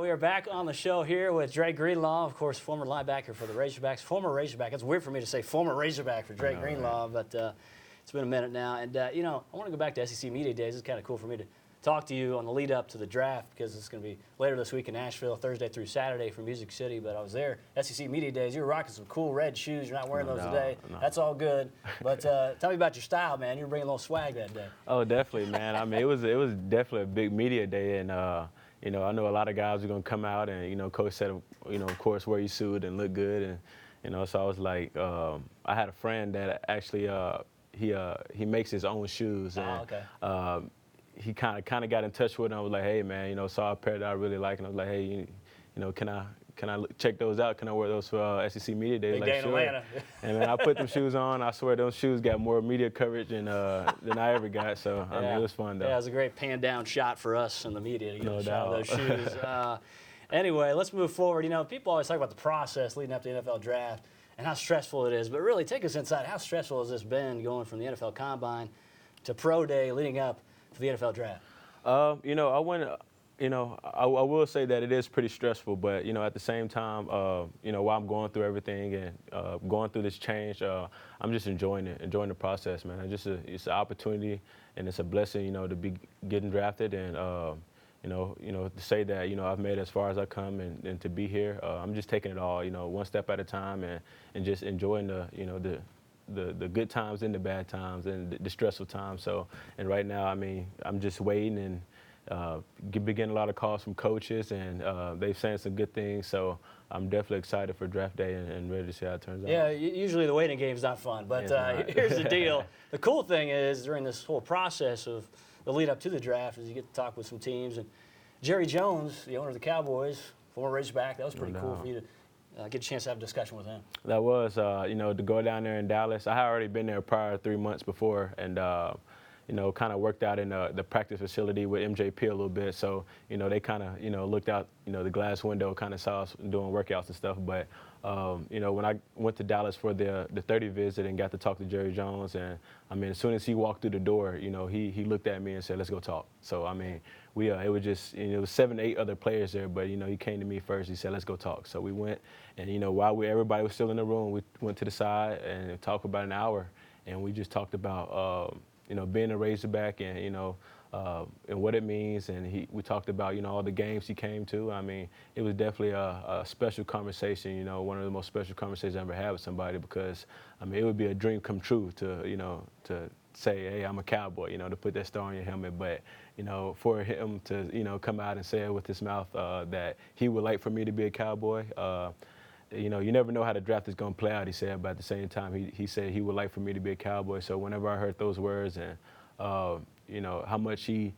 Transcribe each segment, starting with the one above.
we are back on the show here with Dre Greenlaw, of course, former linebacker for the Razorbacks. Former Razorback. It's weird for me to say former Razorback for Dre Greenlaw, right? But it's been a minute now. And, you know, I want to go back to SEC Media Days. It's kind of cool for me to talk to you on the lead up to the draft because it's going to be later this week in Nashville, Thursday through Saturday for Music City. But I was there, SEC Media Days. You were rocking some cool red shoes. You're not wearing those today. No. That's all good. But tell me about your style, man. You were bringing a little swag that day. Oh, definitely, man. I mean, it was definitely a big media day, and you know, I know a lot of guys were gonna come out, and you know, coach said, you know, of course, wear your suit and look good, and you know, so I was like, I had a friend that actually he makes his own shoes, and he kind of got in touch with him. I was like, hey, man, you know, saw a pair that I really like, and I was like, hey, you know, can I check those out? Can I wear those for SEC Media Day? Big like, day in sure. Atlanta. And then I put them shoes on. I swear those shoes got more media coverage than I ever got. So I mean, it was fun though. Yeah, it was a great pan down shot for us in the media to get no a shot doubt. of those shoes. Anyway, let's move forward. You know, people always talk about the process leading up to the NFL draft and how stressful it is. But really, take us inside. How stressful has this been going from the NFL Combine to Pro Day leading up to the NFL draft? You know, I will say that it is pretty stressful, but, you know, at the same time, you know, while I'm going through everything and going through this change, I'm just enjoying the process, man. It's an opportunity and it's a blessing, you know, to be getting drafted and, you know, to say that, you know, I've made it as far as I come and to be here, I'm just taking it all, you know, one step at a time and just enjoying the good times and the bad times and the stressful times. So, and right now, I mean, I'm just waiting and been getting a lot of calls from coaches, and they've saying some good things. So I'm definitely excited for draft day and ready to see how it turns out. Yeah, usually the waiting game's not fun, but here's the deal. The cool thing is during this whole process of the lead up to the draft is you get to talk with some teams. And Jerry Jones, the owner of the Cowboys, former Razorback, that was pretty cool for you to get a chance to have a discussion with him. That was, you know, to go down there in Dallas. I had already been there prior 3 months before, and you know, kind of worked out in the practice facility with MJP a little bit. So, you know, they kind of, you know, looked out, you know, the glass window, kind of saw us doing workouts and stuff. But, you know, when I went to Dallas for the 30 visit and got to talk to Jerry Jones, and I mean, as soon as he walked through the door, you know, he looked at me and said, let's go talk. So, I mean, it was just, you know, it was 7 or 8 other players there, but, you know, he came to me first. He said, let's go talk. So we went, and, you know, while everybody was still in the room, we went to the side and talked for about an hour, and we just talked about, you know, being a Razorback and, you know, and what it means. And we talked about, you know, all the games he came to. I mean, it was definitely a special conversation, you know, one of the most special conversations I ever had with somebody because, I mean, it would be a dream come true to, you know, to say, hey, I'm a Cowboy, you know, to put that star on your helmet. But, you know, for him to, you know, come out and say it with his mouth that he would like for me to be a Cowboy, you know, you never know how the draft is going to play out, he said, but at the same time, he said he would like for me to be a Cowboy. So whenever I heard those words and, you know, how much he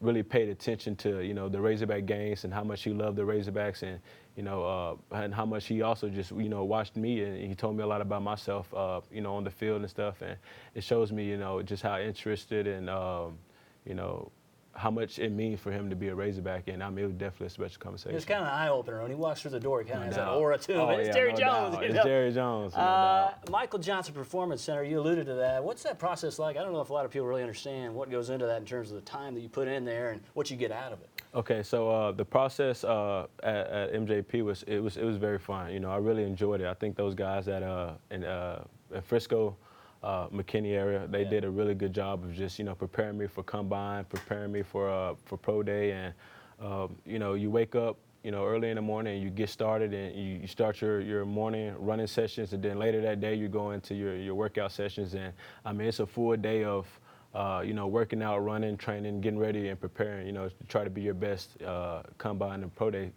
really paid attention to, you know, the Razorback games and how much he loved the Razorbacks and, you know, and how much he also just, you know, watched me and he told me a lot about myself, you know, on the field and stuff. And it shows me, you know, just how interested and, you know, how much it means for him to be a Razorback, and I mean, it was definitely a special conversation. It's kind of an eye-opener. When he walks through the door, he kind of has that aura to him. Oh, it's Jerry Jones. You know? It's Jerry Jones. Michael Johnson Performance Center, you alluded to that. What's that process like? I don't know if a lot of people really understand what goes into that in terms of the time that you put in there and what you get out of it. Okay, so the process at MJP was very fun. You know, I really enjoyed it. I think those guys in Frisco, McKinney area, they did a really good job of just, you know, preparing me for Combine, preparing me for Pro Day, and you know, you wake up, you know, early in the morning, and you get started, and you start your morning running sessions, and then later that day you go into your workout sessions, and I mean, it's a full day of you know, working out, running, training, getting ready, and preparing, you know, to try to be your best Combine and Pro Day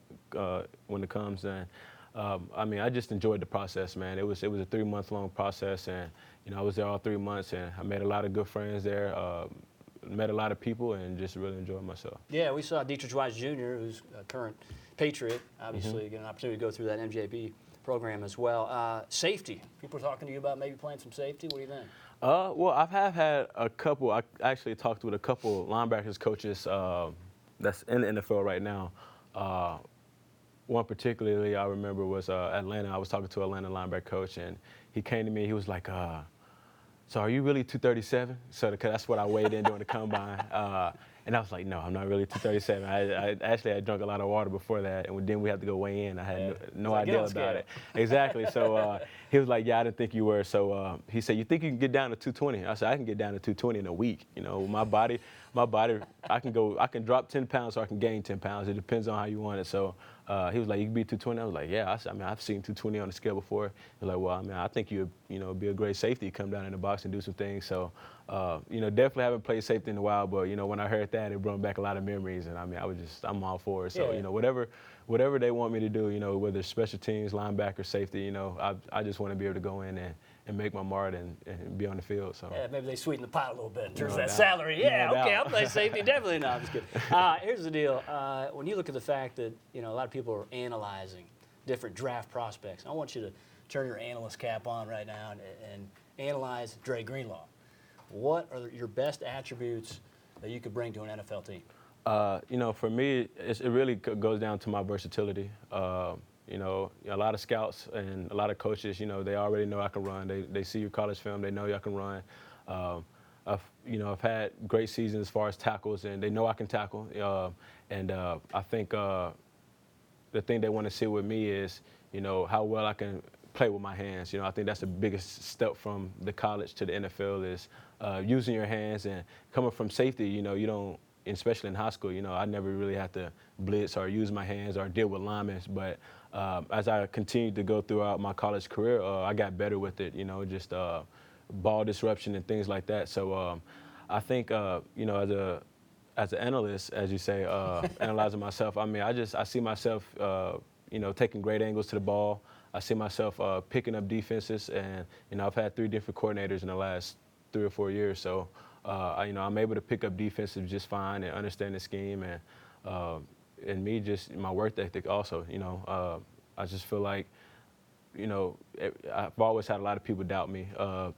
when it comes. And I mean, I just enjoyed the process, man. It was a 3-month-long process, and you know, I was there all 3 months, and I made a lot of good friends there, met a lot of people, and just really enjoyed myself. Yeah, we saw Dietrich Wise Jr., who's a current Patriot, obviously get an opportunity to go through that MJP program as well. Safety. People are talking to you about maybe playing some safety. What do you think? Well, I have had a couple. I actually talked with a couple linebackers coaches that's in the NFL right now. One particularly I remember was Atlanta. I was talking to an Atlanta linebacker coach, and he came to me. He was like, so are you really 237? So that's what I weighed in during the Combine. And I was like, no, I'm not really 237. I actually had drunk a lot of water before that, and then we had to go weigh in. I had no Like, get idea on about scale. it. Exactly. So he was like, yeah, I didn't think you were. So he said, you think you can get down to 220? I said, I can get down to 220 in a week. You know, my body, I can drop 10 pounds or I can gain 10 pounds. It depends on how you want it. So he was like, you can be 220. I was like, yeah. I mean, I've seen 220 on the scale before. He was like, well, I mean, I think you'd, be a great safety, come down in the box and do some things. So, definitely haven't played safety in a while, but, when I heard that, it brought back a lot of memories. And I mean, I'm all for it. So, Yeah. Whatever they want me to do, whether it's special teams, linebacker, safety, I just want to be able to go in and make my mark and be on the field. So. Yeah, maybe they sweeten the pot a little bit in terms No of that doubt. salary. Yeah, No okay, doubt. I'll play safety. Definitely not. I'm just kidding. Here's the deal. When you look at the fact that, a lot of people are analyzing different draft prospects, I want you to turn your analyst cap on right now and analyze Dre Greenlaw. What are your best attributes that you could bring to an NFL team? For me, it really goes down to my versatility. A lot of scouts and a lot of coaches, they already know I can run. They see your college film, they know I can run. I've had great seasons as far as tackles, and they know I can tackle. I think the thing they want to see with me is, how well I can play with my hands. I think that's the biggest step from the college to the NFL is using your hands, and coming from safety, you don't, especially in high school, I never really had to blitz or use my hands or deal with linemen. But as I continued to go throughout my college career, I got better with it, just ball disruption and things like that. So I think, as an analyst, as you say, analyzing myself, I mean, I see myself, taking great angles to the ball. I see myself picking up defenses, and I've had 3 different coordinators in the last 3 or 4 years. So I'm able to pick up defensive just fine and understand the scheme, and me just my work ethic also. I just feel like I've always had a lot of people doubt me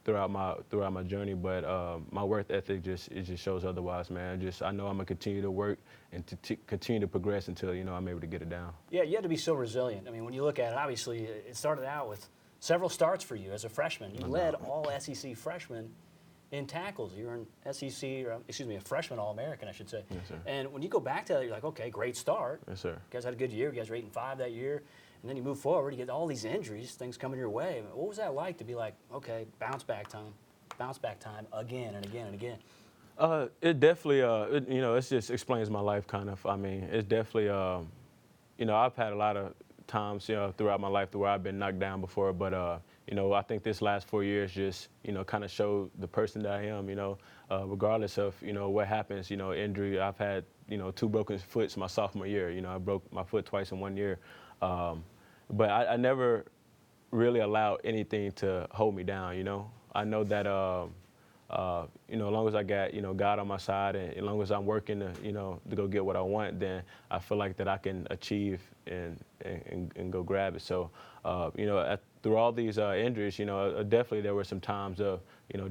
throughout my journey, but my work ethic just shows otherwise, man. I know I'm gonna continue to work and to continue to progress until I'm able to get it down. Yeah, you had to be so resilient. I mean, when you look at it, obviously, it started out with several starts for you as a freshman. You led all SEC freshmen in tackles. You were an a freshman All-American, I should say. Yes, sir. And when you go back to that, you're like, okay, great start. Yes, sir. You guys had a good year. You guys were 8-5 that year. And then you move forward, you get all these injuries, things coming your way. What was that like to be like, okay, bounce back time again and again and again? It definitely, it just explains my life kind of. I mean, it's definitely, I've had a lot of times, throughout my life where I've been knocked down before, but, I think this last 4 years just, kind of showed the person that I am, regardless of, what happens, injury. I've had, 2 broken foots my sophomore year. I broke my foot twice in 1 year. But I never really allowed anything to hold me down, I know that, as long as I got, God on my side, and as long as I'm working to go get what I want, then I feel like that I can achieve and go grab it. So, through all these injuries, definitely there were some times of,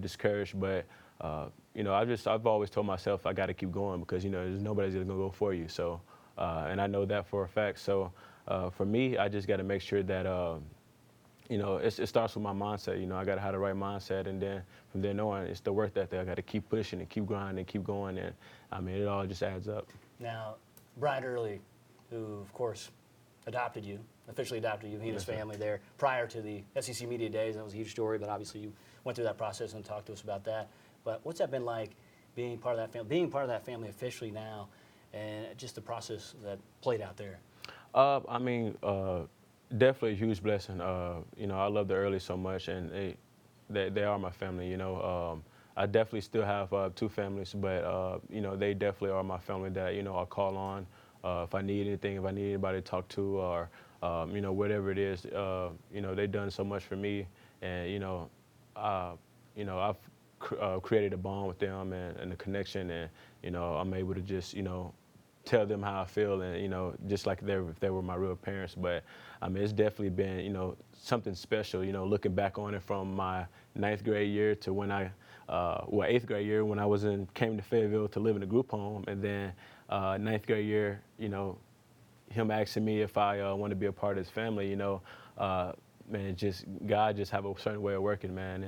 discouraged, but, I've always told myself I got to keep going because, there's nobody's going to go for you. So, and I know that for a fact. So, for me, I just got to make sure that, it starts with my mindset. I got to have the right mindset, and then from then on, it's the work ethic. I got to keep pushing and keep grinding and keep going, and I mean, it all just adds up. Now, Brian Early, who of course officially adopted you, he and his family there prior to the SEC media days. That was a huge story, but obviously you went through that process and talked to us about that. But what's that been like, being part of that family officially now, and just the process that played out there? I mean, definitely a huge blessing. I love the Early so much, and they are my family. I definitely still have 2 families, but they definitely are my family that I call on if I need anything, if I need anybody to talk to, or whatever it is. They've done so much for me, and I've created a bond with them and a connection, and I'm able to just tell them how I feel, and just like if they were my real parents. But I mean, it's definitely been something special. Looking back on it from my 9th grade year to when 8th grade year when I came to Fayetteville to live in a group home, and then 9th grade year, him asking me if I want to be a part of his family. Man, God just have a certain way of working, man,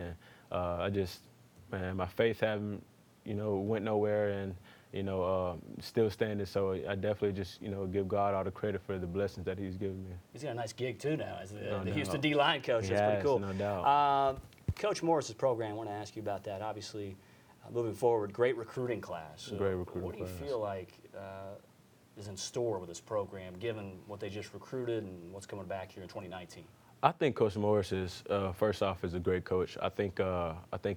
and my faith haven't went nowhere, and still standing. So I definitely just, give God all the credit for the blessings that He's given me. He's got a nice gig too now as No the doubt. Houston D-line coach. That's pretty Yes, cool. no doubt. Coach Morris's program, I want to ask you about that. Obviously, moving forward, great recruiting class. Great recruiting What do you class. feel like is in store with this program, given what they just recruited and what's coming back here in 2019? I think Coach Morris is, first off, is a great coach. I think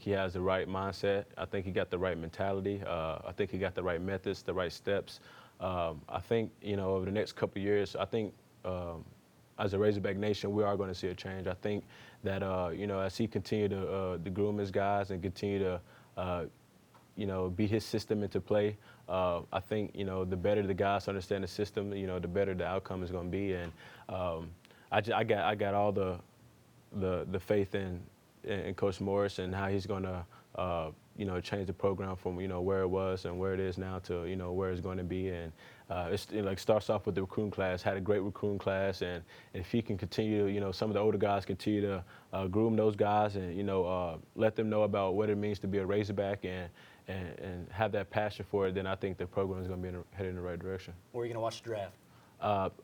he has the right mindset. I think he got the right mentality. I think he got the right methods, the right steps. I think, over the next couple of years, I think as a Razorback Nation, we are going to see a change. I think that, as he continue to groom his guys and continue to, be his system into play, I think, the better the guys understand the system, the better the outcome is going to be. And I got all the faith in Coach Morris and how he's going to change the program from where it was and where it is now to where it's going to be. And it starts off with the recruiting class. Had a great recruiting class, and if he can continue, some of the older guys continue to groom those guys and let them know about what it means to be a Razorback and have that passion for it, then I think the program is going to be headed in the right direction. Where are you going to watch the draft?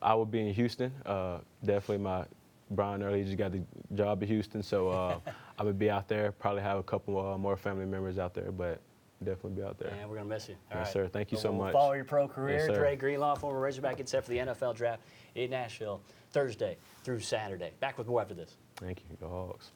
I will be in Houston. Definitely Brian early just got the job in Houston, so I would be out there. Probably have a couple more family members out there, but definitely be out there. And we're going to miss you. All Yes, right. sir. Thank you so We'll much. follow your pro career. Yes, sir. Dre Greenlaw, former Razorback, gets set for the NFL draft in Nashville Thursday through Saturday. Back with more after this. Thank you. Go Hogs.